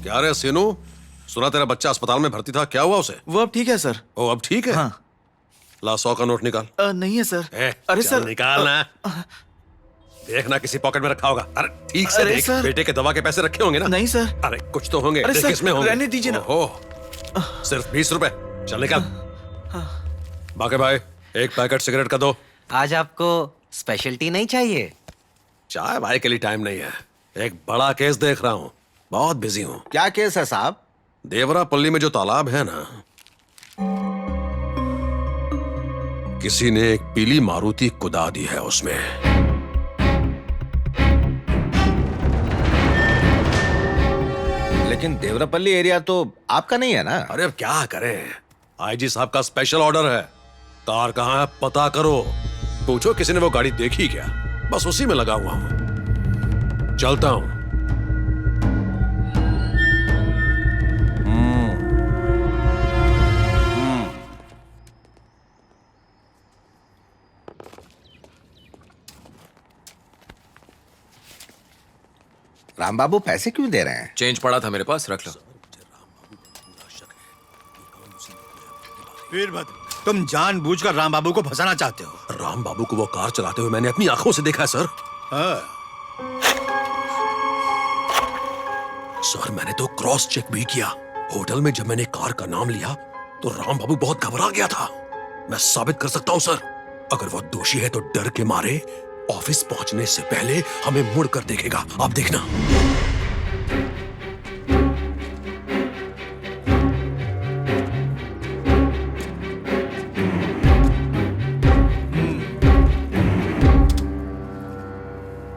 क्या रे सीनू, सुना तेरा बच्चा अस्पताल में भर्ती था, क्या हुआ उसे? वो अब ठीक है सर। ओ अब ठीक है? हाँ। ला 100 का नोट निकाल। नहीं है सर। अरे सर निकाल ना। देखना किसी पॉकेट में रखा होगा। अरे ठीक से देख, सर। बेटे के दवा के पैसे रखे होंगे ना? नहीं सर। अरे कुछ तो होंगे। अरे देख सर, किसमें होंगे। रहने दीजिए ना। ओह सिर्फ 20 रुपए, चल निकाल। बाके भाई एक पैकेट सिगरेट का दो। आज आपको स्पेशलिटी नहीं चाहिए? चाय भाई के लिए टाइम नहीं है, एक बड़ा केस देख रहा हूँ, बहुत बिजी हूँ। क्या केस है साहब? देवरापल्ली में जो तालाब है ना, किसी ने एक पीली मारुति कुदा दी है उसमें। लेकिन देवरापल्ली एरिया तो आपका नहीं है ना? अरे अब क्या करें, आईजी साहब का स्पेशल ऑर्डर है। कार कहाँ है पता करो, पूछो किसी ने वो गाड़ी देखी क्या, बस उसी में लगा हुआ हूं। चलता हूं। राम बाबू पैसे क्यों दे रहे हैं? चेंज पड़ा था मेरे पास, रख लो। वीरभद्र, तुम जानबूझकर राम बाबू को फंसाना चाहते हो। राम बाबू को वो कार चलाते हुए मैंने अपनी आंखों से देखा है सर। सर मैंने तो क्रॉस चेक भी किया। होटल में जब मैंने कार का नाम लिया तो राम बाबू बहुत घबरा गया था। मैं साबित कर सकता हूं सर, अगर वो दोषी है तो डर के मारे ऑफिस पहुंचने से पहले हमें मुड़ कर देखेगा, आप देखना।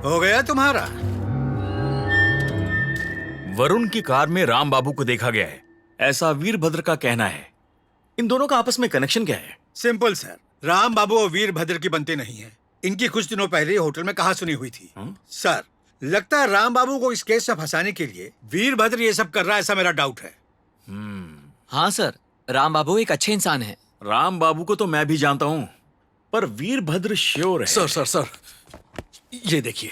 हो गया तुम्हारा? वरुण की कार में राम बाबू को देखा गया है, ऐसा वीरभद्र का कहना है। इन दोनों का आपस में कनेक्शन क्या है? सिंपल सर, राम बाबू और वीरभद्र की बनती नहीं है। इनकी कुछ दिनों पहले होटल में कहा सुनी हुई थी। सर लगता है राम बाबू को इस केस में फंसाने के लिए वीरभद्र ये सब कर रहा है, ऐसा मेरा डाउट है। हाँ सर, राम बाबू एक अच्छे इंसान है। राम बाबू को तो मैं भी जानता हूं, पर वीरभद्र श्योर है। सर सर सर ये देखिए,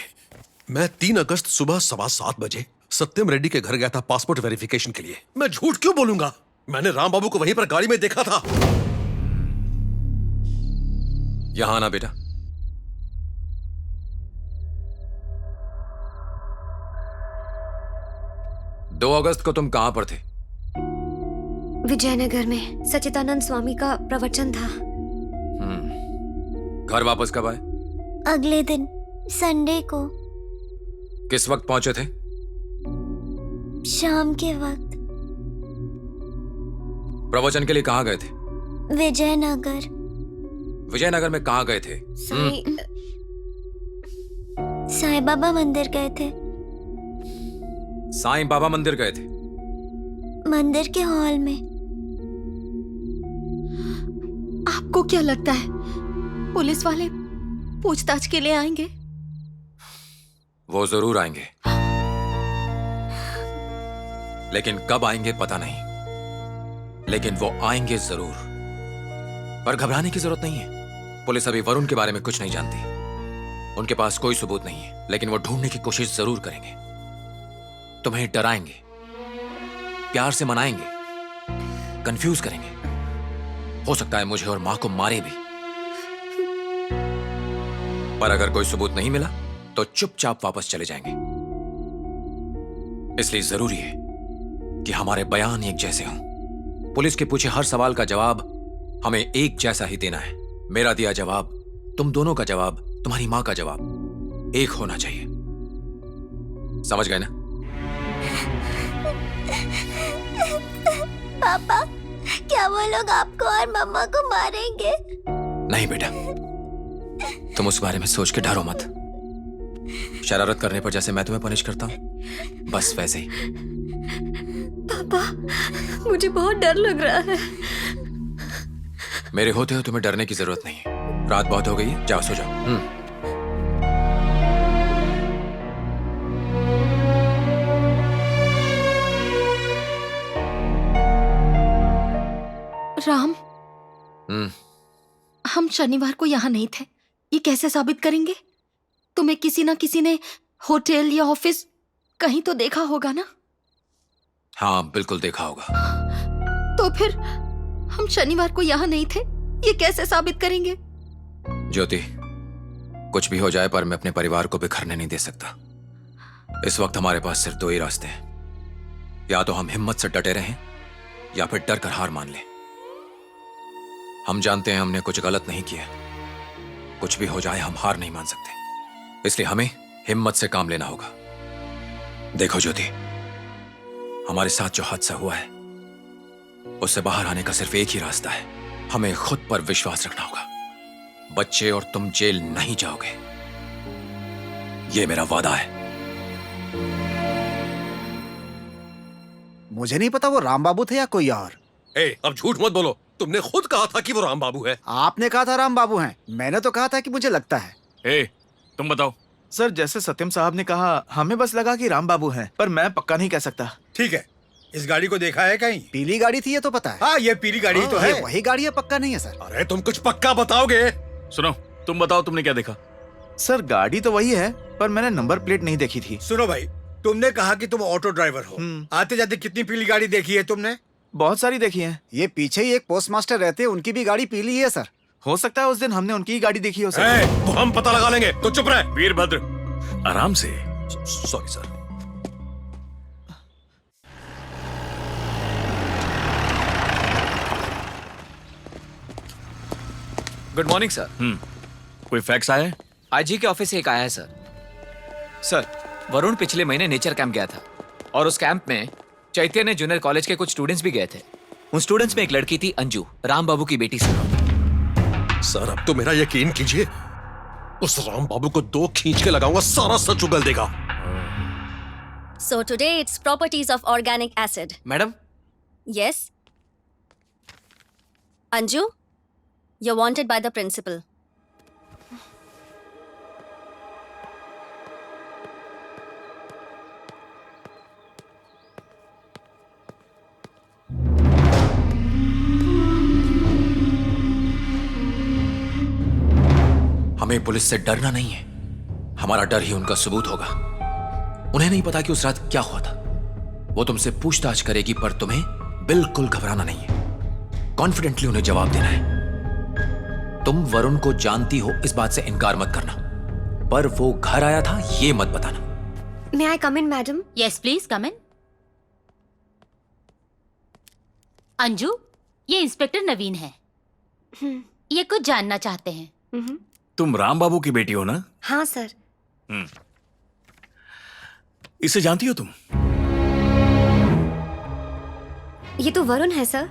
मैं 3 अगस्त सुबह 7:15 बजे सत्यम रेड्डी के घर गया था पासपोर्ट वेरिफिकेशन के लिए। मैं झूठ क्यों बोलूंगा, मैंने राम बाबू को वहीं पर गाड़ी में देखा था। यहां आना बेटा। दो अगस्त को तुम कहां पर थे? विजयनगर में सच्चिदानंद स्वामी का प्रवचन था। घर वापस कब आए? अगले दिन संडे को किस वक्त पहुंचे थे? शाम के वक्त। प्रवचन के लिए कहां गए थे? विजयनगर। विजयनगर में कहां गए थे? साईं बाबा मंदिर गए थे। साईं बाबा मंदिर गए थे? मंदिर के हॉल में। आपको क्या लगता है पुलिस वाले पूछताछ के लिए आएंगे? वो जरूर आएंगे, लेकिन कब आएंगे पता नहीं, लेकिन वो आएंगे जरूर। पर घबराने की जरूरत नहीं है। पुलिस अभी वरुण के बारे में कुछ नहीं जानती, उनके पास कोई सबूत नहीं है, लेकिन वो ढूंढने की कोशिश जरूर करेंगे। तुम्हें डराएंगे, प्यार से मनाएंगे, कंफ्यूज करेंगे, हो सकता है मुझे और मां को मारे भी। पर अगर कोई सबूत नहीं मिला तो चुपचाप वापस चले जाएंगे। इसलिए जरूरी है कि हमारे बयान एक जैसे हों। पुलिस के पूछे हर सवाल का जवाब हमें एक जैसा ही देना है। मेरा दिया जवाब, तुम दोनों का जवाब, तुम्हारी मां का जवाब एक होना चाहिए। समझ गए ना? पापा, क्या वो लोग आपको और मम्मा को मारेंगे? नहीं बेटा, तुम उस बारे में सोच के डरो मत। शरारत करने पर जैसे मैं तुम्हें पनिश करता हूं, बस वैसे ही। पापा, मुझे बहुत डर लग रहा है। मेरे होते हो तुम्हें डरने की जरूरत नहीं है। रात बहुत हो गई है, जाओ सो जाओ। राम, हम शनिवार को यहाँ नहीं थे, ये कैसे साबित करेंगे? तुम्हें किसी ना किसी ने होटल या ऑफिस कहीं तो देखा होगा ना? हाँ बिल्कुल देखा होगा। तो फिर हम शनिवार को यहाँ नहीं थे, ये कैसे साबित करेंगे? ज्योति, कुछ भी हो जाए पर मैं अपने परिवार को बिखरने नहीं दे सकता। इस वक्त हमारे पास सिर्फ दो ही रास्ते हैं, या तो हम हिम्मत से डटे रहें या फिर डर कर हार मान लें। हम जानते हैं हमने कुछ गलत नहीं किया, कुछ भी हो जाए हम हार नहीं मान सकते, इसलिए हमें हिम्मत से काम लेना होगा। देखो ज्योति, हमारे साथ जो हादसा हुआ है उससे बाहर आने का सिर्फ एक ही रास्ता है, हमें खुद पर विश्वास रखना होगा। बच्चे और तुम जेल नहीं जाओगे, ये मेरा वादा है। मुझे नहीं पता वो राम बाबू थे या कोई और। अब झूठ मत बोलो, तुमने खुद कहा था कि वो राम बाबू है। आपने कहा था राम बाबू हैं, मैंने तो कहा था कि मुझे लगता है। तुम बताओ। सर, जैसे सत्यम साहब ने कहा, हमें बस लगा कि राम बाबू हैं, पर मैं पक्का नहीं कह सकता। ठीक है, इस गाड़ी को देखा है कहीं? पीली गाड़ी थी ये तो पता है। हाँ, ये पीली गाड़ी तो है। वही गाड़ी है, पक्का नहीं है सर। अरे तुम कुछ पक्का बताओगे? सुनो, तुम बताओ तुमने क्या देखा? सर, गाड़ी तो वही है, पर मैंने नंबर प्लेट नहीं देखी थी। सुनो भाई, तुमने कहा कि तुम ऑटो ड्राइवर हो, आते जाते कितनी पीली गाड़ी देखी है तुमने? बहुत सारी देखी है। ये पीछे ही एक पोस्ट मास्टर रहते हैं, उनकी भी गाड़ी पीली ही है सर। हो सकता है उस दिन हमने उनकी ही गाड़ी देखी हो सर। तो हम पता लगा लेंगे, तो चुप रहे। वीरभद्र, आराम से। Sorry sir. Good morning sir. कोई फैक्स आया है? आईजी के ऑफिस से एक आया है सर। सर, वरुण पिछले महीने नेचर कैंप गया था और उस कैंप में चैतन्य जूनियर कॉलेज के कुछ स्टूडेंट्स भी गए थे। उन स्टूडेंट्स में एक लड़की थी अंजू, राम बाबू की बेटी सर अब तो मेरा यकीन कीजिए, उस राम बाबू को दो खींच के लगाऊंगा, सारा सच उगल देगा। So today it's properties of organic acid. Madam, Yes. Anju, you're wanted by the principal. हमें पुलिस से डरना नहीं है, हमारा डर ही उनका सबूत होगा। उन्हें नहीं पता कि उस रात क्या हुआ था। वो तुमसे पूछताछ करेगी, पर तुम्हें बिल्कुल घबराना नहीं है। कॉन्फिडेंटली उन्हें जवाब देना है। तुम वरुण को जानती हो, इस बात से इनकार मत करना, पर वो घर आया था ये मत बताना। May I come in, madam? Yes please come in. Anju, ये इंस्पेक्टर नवीन है। ये कुछ जानना चाहते हैं। तुम राम बाबू की बेटी हो ना? हाँ सर। इसे जानती हो तुम? ये तो वरुण है सर।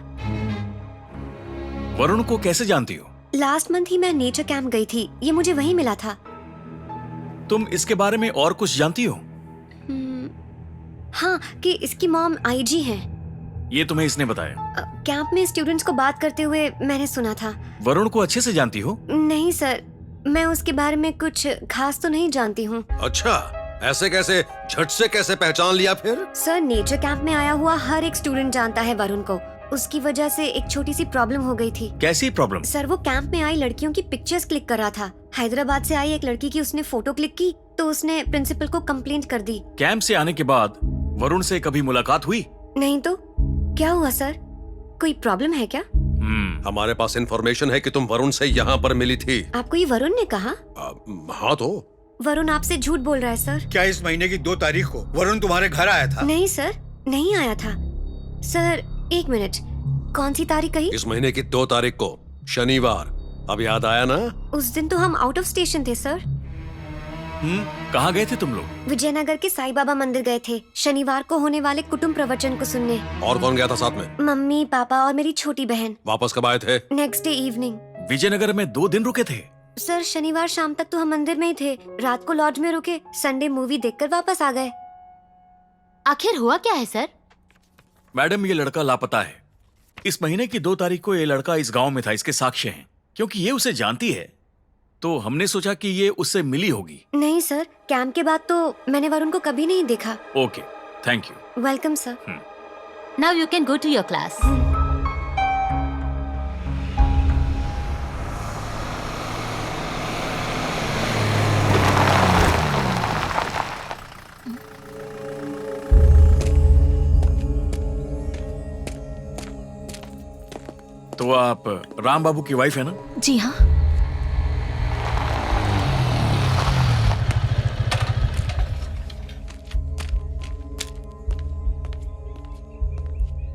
वरुण को कैसे जानती हो? लास्ट मंथ ही मैं नेचर कैंप गई थी, ये मुझे वहीं मिला था। तुम इसके बारे में और कुछ जानती हो? हाँ, कि इसकी मॉम आईजी हैं। ये तुम्हें इसने बताया? कैंप में स्टूडेंट्स को बात करते हुए मैंने सुना था। वरुण को अच्छे से जानती हो? नहीं सर, मैं उसके बारे में कुछ खास तो नहीं जानती हूँ। अच्छा, ऐसे कैसे, झट से कैसे पहचान लिया फिर? सर, नेचर कैंप में आया हुआ हर एक स्टूडेंट जानता है वरुण को। उसकी वजह से एक छोटी सी प्रॉब्लम हो गई थी। कैसी प्रॉब्लम? सर, वो कैंप में आई लड़कियों की पिक्चर्स क्लिक कर रहा था। हैदराबाद से आई एक लड़की की उसने फोटो क्लिक की, तो उसने प्रिंसिपल को कंप्लेंट कर दी। कैंप से आने के बाद वरुण से कभी मुलाकात हुई? नहीं तो क्या हुआ सर, कोई प्रॉब्लम है क्या? हमारे पास इंफॉर्मेशन है कि तुम वरुण से यहाँ पर मिली थी। आपको ये वरुण ने कहा? हाँ तो। वरुण आपसे झूठ बोल रहा है सर। क्या इस महीने की 2 तारीख को वरुण तुम्हारे घर आया था? नहीं सर, नहीं आया था। सर एक मिनट, कौन सी तारीख कही? इस महीने की 2 तारीख को, शनिवार। अब याद आया ना? उस दिन तो हम आउट ऑफ स्टेशन थे सर। कहाँ गए थे तुम लोग? विजयनगर के साईं बाबा मंदिर गए थे, शनिवार को होने वाले कुटुंब प्रवचन को सुनने। और कौन गया था साथ में? मम्मी, पापा और मेरी छोटी बहन। वापस कब आए थे? Next day evening. विजयनगर में 2 दिन रुके थे? सर, शनिवार शाम तक तो हम मंदिर में ही थे, रात को लॉज में रुके, संडे मूवी देखकर वापस आ गए। आखिर हुआ क्या है सर? मैडम, ये लड़का लापता है। इस महीने की 2 तारीख को ये लड़का इस गांव में था, इसके साक्ष्य हैं। क्योंकि ये उसे जानती है, तो हमने सोचा कि ये उससे मिली होगी। नहीं सर, कैंप के बाद तो मैंने वरुण को कभी नहीं देखा। Okay, thank you. Welcome sir. Now you can go to your class. तो आप राम बाबू की वाइफ है ना? जी हाँ।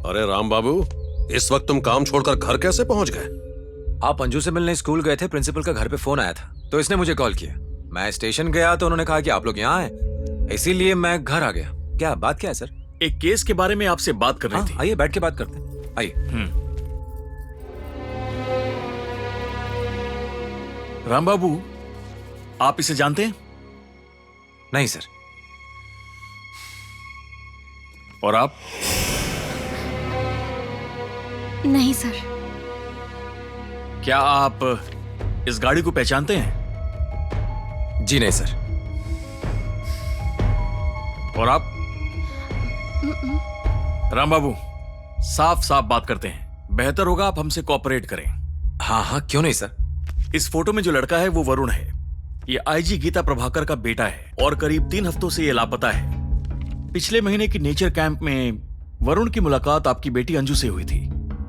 अरे राम बाबू, इस वक्त तुम काम छोड़कर घर कैसे पहुंच गए? आप अंजू से मिलने स्कूल गए थे, प्रिंसिपल का घर पे फोन आया था तो इसने मुझे कॉल किया। मैं स्टेशन गया तो उन्होंने कहा कि आप लोग यहाँ हैं, इसीलिए मैं घर आ गया। क्या बात क्या है सर? एक केस के बारे में आपसे बात कर रही थी। आइए बैठ के बात करते हैं, आइए। राम बाबू, आप इसे जानते हैं? नहीं सर। और आप? नहीं सर। क्या आप इस गाड़ी को पहचानते हैं? जी नहीं सर। और आप? राम बाबू, साफ साफ बात करते हैं, बेहतर होगा आप हमसे कोऑपरेट करें। हाँ हाँ, क्यों नहीं सर। इस फोटो में जो लड़का है वो वरुण है। ये आईजी गीता प्रभाकर का बेटा है और करीब 3 हफ्तों से ये लापता है। पिछले महीने की नेचर कैंप में वरुण की मुलाकात आपकी बेटी अंजू से हुई थी।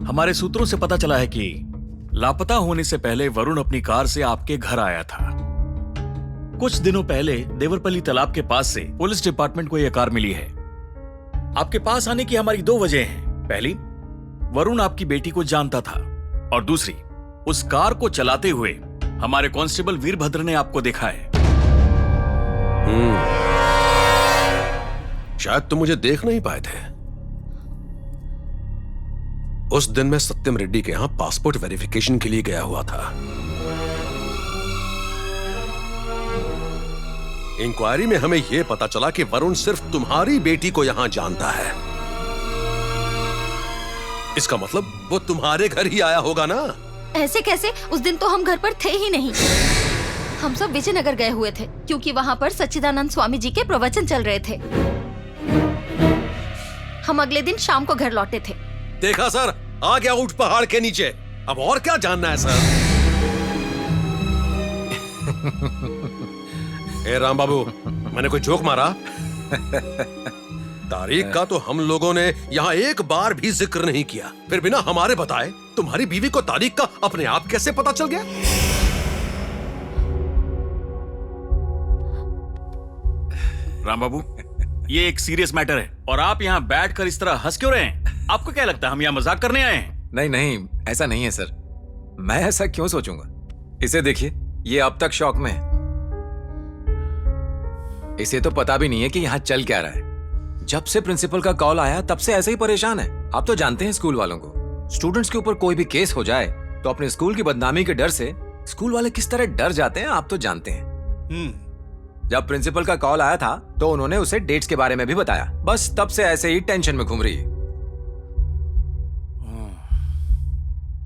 हमारे सूत्रों से पता चला है कि लापता होने से पहले वरुण अपनी कार से आपके घर आया था। कुछ दिनों पहले देवरपल्ली तालाब के पास से पुलिस डिपार्टमेंट को यह कार मिली है। आपके पास आने की हमारी 2 वजह हैं। पहली, वरुण आपकी बेटी को जानता था, और दूसरी, उस कार को चलाते हुए हमारे कांस्टेबल वीरभद्र ने आपको देखा है। शायद तुम मुझे देख नहीं पाए थे। उस दिन मैं सत्यम रेड्डी के यहां पासपोर्ट वेरिफिकेशन के लिए गया हुआ था। इंक्वायरी में हमें यह पता चला कि वरुण सिर्फ तुम्हारी बेटी को यहां जानता है। इसका मतलब वो तुम्हारे घर ही आया होगा ना? ऐसे कैसे? उस दिन तो हम घर पर थे ही नहीं। हम सब विजयनगर गए हुए थे क्योंकि वहाँ पर सच्चिदानंद स्वामी जी के प्रवचन चल रहे थे। हम अगले दिन शाम को घर लौटे थे। देखा सर, आ गया ऊंट पहाड़ के नीचे। अब और क्या जानना है सर? ए राम बाबू, मैंने कोई जोक मारा? तारीख का तो हम लोगों ने यहाँ एक बार भी जिक्र नहीं किया, फिर बिना हमारे बताए तुम्हारी बीवी को तारीख का अपने आप कैसे पता चल गया? राम बाबू, ये एक सीरियस मैटर है और आप यहाँ बैठकर इस तरह हंस क्यों रहे हैं? आपको क्या लगता है हम यहाँ मजाक करने आए हैं? नहीं नहीं, ऐसा नहीं है सर। मैं ऐसा क्यों सोचूंगा? इसे देखिए, ये अब तक शॉक में है। इसे तो पता भी नहीं है कि यहाँ चल क्या रहा है। जब से प्रिंसिपल का कॉल आया तब से ऐसे ही परेशान है। आप तो जानते हैं स्कूल वालों को, स्टूडेंट्स के ऊपर कोई भी केस हो जाए तो अपने स्कूल की बदनामी के डर से स्कूल वाले किस तरह डर जाते हैं, आप तो जानते हैं। जब प्रिंसिपल का कॉल आया था तो उन्होंने उसे डेट्स के बारे में भी बताया। बस तब से ऐसे ही टेंशन में घूम रही है।